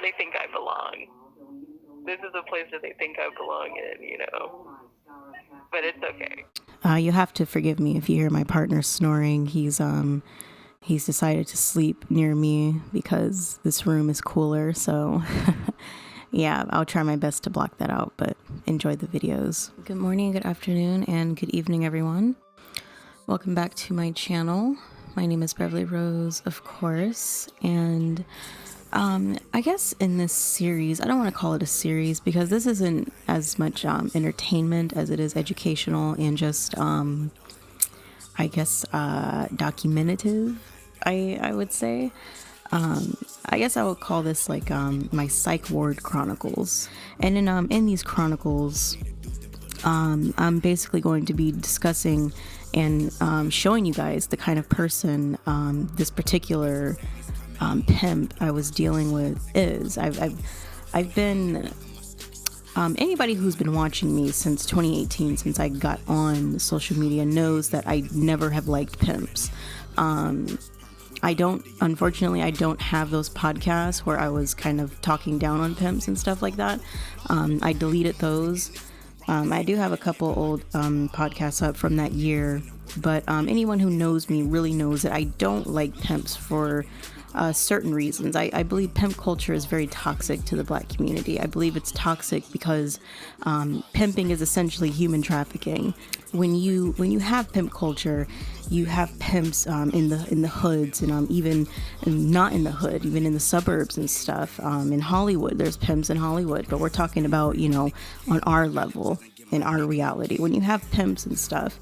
they think I belong. This is a place that they think I belong in, But it's okay. You have to forgive me if you hear my partner snoring. He's decided to sleep near me because this room is cooler. So yeah, I'll try my best to block that out, but enjoy the videos. Good morning, good afternoon, and good evening, everyone. Welcome back to my channel. My name is Beverly Rose, of course, and I guess in this series, I don't want to call it a series because this isn't as much entertainment as it is educational and just, I guess, documentative, I would say. I guess I would call this like my Psych Ward Chronicles. And in these chronicles, I'm basically going to be discussing and showing you guys the kind of person this particular pimp I was dealing with is. I've been anybody who's been watching me since 2018, since I got on social media, knows that I never have liked pimps. Unfortunately, I don't have those podcasts where I was kind of talking down on pimps and stuff like that. I deleted those. I do have a couple old podcasts up from that year, but anyone who knows me really knows that I don't like pimps for certain reasons. I believe pimp culture is very toxic to the Black community. I believe it's toxic because pimping is essentially human trafficking. When you have pimp culture, you have pimps in the hoods and even not in the hood, even in the suburbs and stuff. In Hollywood, there's pimps in Hollywood, but we're talking about on our level, in our reality. When you have pimps and stuff,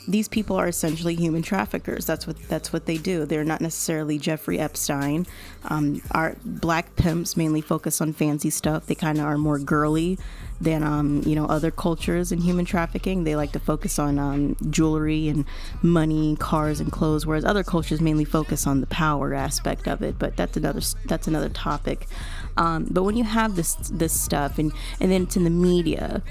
these people are essentially human traffickers. That's what they do. They're not necessarily Jeffrey Epstein. Our Black pimps mainly focus on fancy stuff. They kind of are more girly than other cultures in human trafficking. They like to focus on jewelry and money, cars and clothes, whereas other cultures mainly focus on the power aspect of it. But that's another topic. But when you have this stuff and then it's in the media.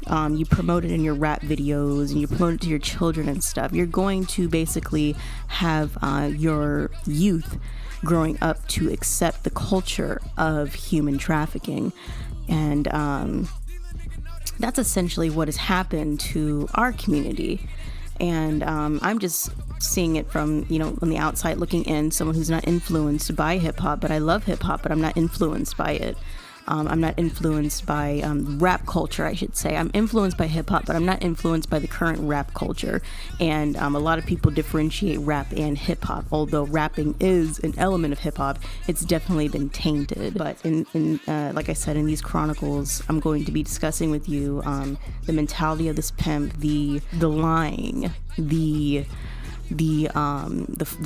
You promote it in your rap videos and you promote it to your children and stuff. You're going to basically have your youth growing up to accept the culture of human trafficking. And that's essentially what has happened to our community. And I'm just seeing it from, on the outside looking in, someone who's not influenced by hip hop, but I love hip hop, but I'm not influenced by it. I'm not influenced by rap culture, I should say. I'm influenced by hip hop, but I'm not influenced by the current rap culture. And a lot of people differentiate rap and hip hop. Although rapping is an element of hip hop, it's definitely been tainted. But in like I said, in these chronicles, I'm going to be discussing with you the mentality of this pimp, the lying, the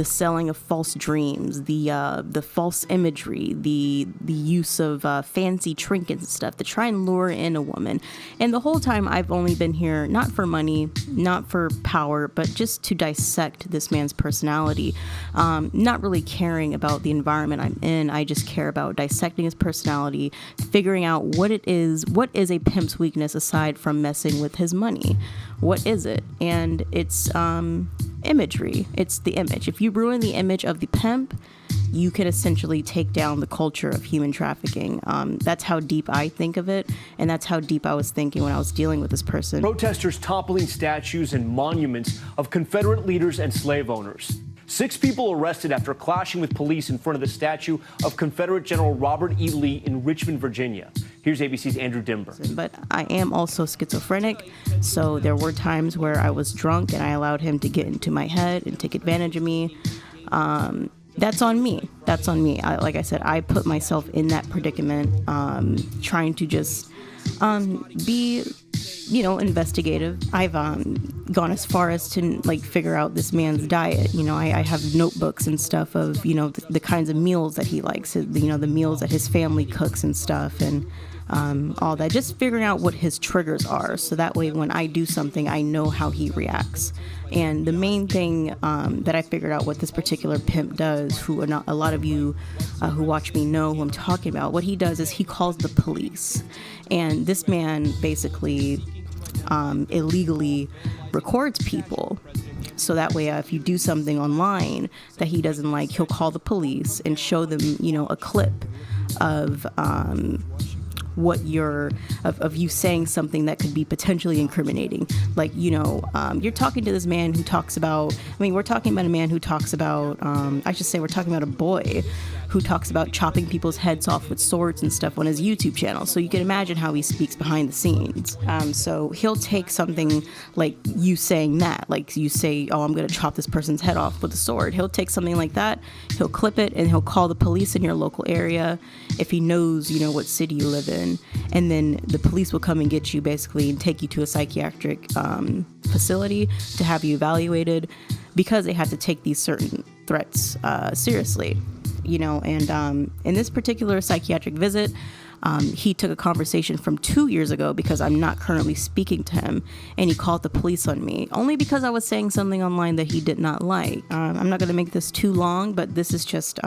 selling of false dreams, the false imagery, the use of fancy trinkets and stuff to try and lure in a woman. And the whole time I've only been here not for money, not for power, but just to dissect this man's personality. Not really caring about the environment I'm in. I just care about dissecting his personality, figuring out what is a pimp's weakness aside from messing with his money. What is it? And it's imagery. It's the image. If you ruin the image of the pimp, you can essentially take down the culture of human trafficking. That's how deep I think of it, and that's how deep I was thinking when I was dealing with this person. Protesters toppling statues and monuments of Confederate leaders and slave owners. 6 people arrested after clashing with police in front of the statue of Confederate General Robert E. Lee in Richmond, Virginia. Here's ABC's Andrew Dimber. But I am also schizophrenic, so there were times where I was drunk and I allowed him to get into my head and take advantage of me. That's on me. Like I said, I put myself in that predicament, trying to just be investigative. I've gone as far as to figure out this man's diet. I have notebooks and stuff of the kinds of meals that he likes, the meals that his family cooks and stuff, and all that. Just figuring out what his triggers are, so that way when I do something, I know how he reacts. And the main thing that I figured out what this particular pimp does, who not a lot of you who watch me know who I'm talking about, what he does is he calls the police. And this man basically illegally records people. So that way, if you do something online that he doesn't like, he'll call the police and show them, a clip of what you're of you saying something that could be potentially incriminating. Like, you're talking to this man who talks about, we're talking about a man who talks about, I should say we're talking about a boy who talks about chopping people's heads off with swords and stuff on his YouTube channel. So you can imagine how he speaks behind the scenes. So he'll take something like you saying that, like you say, oh, I'm going to chop this person's head off with a sword. He'll take something like that, he'll clip it, and he'll call the police in your local area if he knows, what city you live in. And then the police will come and get you basically and take you to a psychiatric facility to have you evaluated, because they have to take these certain threats seriously. And in this particular psychiatric visit, he took a conversation from 2 years ago, because I'm not currently speaking to him, and he called the police on me only because I was saying something online that he did not like. I'm not going to make this too long, but this is just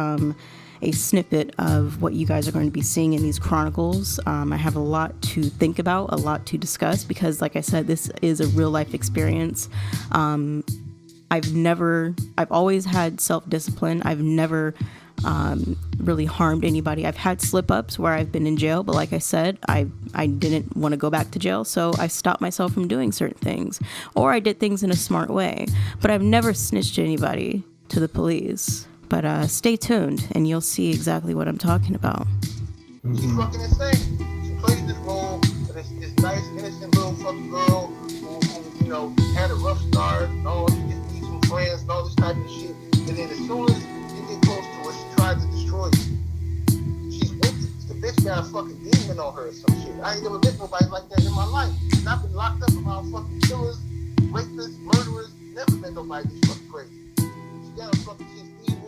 a snippet of what you guys are going to be seeing in these chronicles. I have a lot to think about, a lot to discuss, because like I said, this is a real life experience. I've always had self-discipline. I've never really harmed anybody. I've had slip-ups where I've been in jail, but like I said, I didn't want to go back to jail, so I stopped myself from doing certain things, or I did things in a smart way. But I've never snitched anybody to the police. But stay tuned, and you'll see exactly what I'm talking about. She's fucking insane. She plays this role of this nice, innocent little fucking girl who had a rough start, and all, she just needs some friends and all this type of shit. And then as soon as you get close to her, she tries to destroy you. She's wicked. The bitch got a fucking demon on her or some shit. I ain't never met nobody like that in my life. And I've been locked up around fucking killers, rapists, murderers. Never met nobody this fucking crazy. She got a fucking, she's evil.